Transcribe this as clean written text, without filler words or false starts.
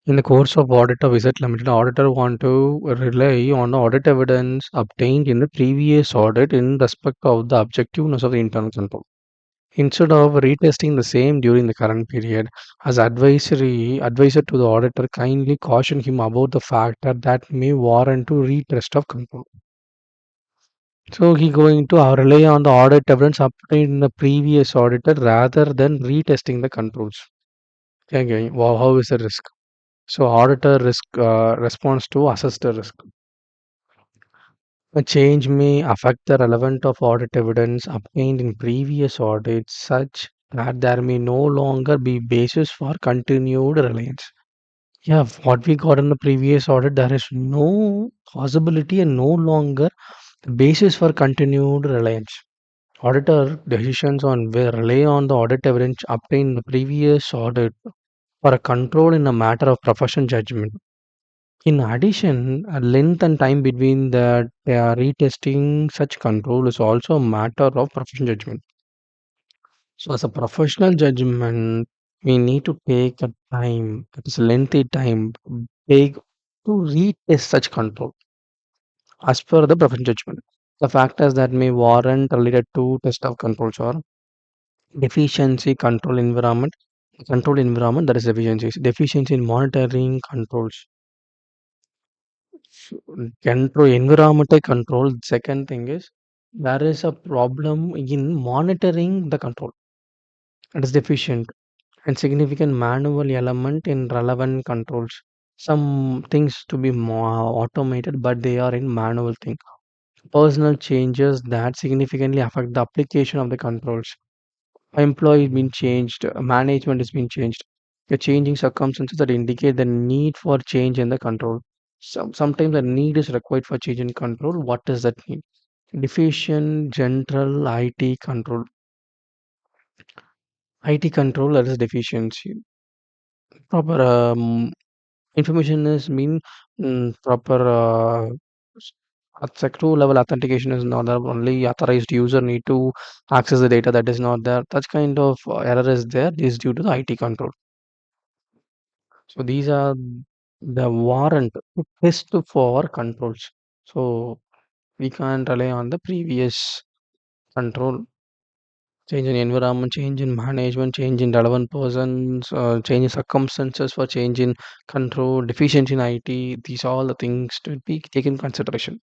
In the course of audit of Visit Limited, auditor want to rely on the audit evidence obtained in the previous audit in respect of the objectiveness of the internal control. Instead of retesting the same during the current period, as advisor to the auditor kindly caution him about the factor that may warrant to retest of control. So he going to rely on the audit evidence obtained in the previous auditor rather than retesting the controls. Okay, wow, how is the risk? So auditor risk response to assess the risk. A change may affect the relevant of audit evidence obtained in previous audits such that there may no longer be basis for continued reliance. Yeah, what we got in the previous audit, there is no possibility and no longer basis for continued reliance. Auditor decisions on where rely on the audit evidence obtained in the previous audit for a control in a matter of professional judgment. In addition, length and time between the retesting such control is also a matter of professional judgment. So, as a professional judgment, we need to take a time, that is lengthy time, take to retest such control as per the professional judgment. The factors that may warrant related to test of controls are deficiency control environment that is deficiencies, deficiency in monitoring controls, control environmental control. Second thing is there is a problem in monitoring the control. It is deficient and significant manual element in relevant controls. Some things to be more automated, but they are in manual thing. Personal changes that significantly affect the application of the controls. Employee been changed, management has been changed. The changing circumstances that indicate the need for change in the control. Sometimes the need is required for change in control. What does that mean? Deficient general IT control. IT control that is deficiency. Proper information is mean proper two level authentication is not there. Only authorized user need to access the data that is not there. That kind of error is there. This is due to the IT control. So these are the warrant to test for controls. So we can't rely on the previous control. Change in environment, change in management, change in relevant persons, change in circumstances for change in control, deficiency in IT. These are all the things to be taken consideration.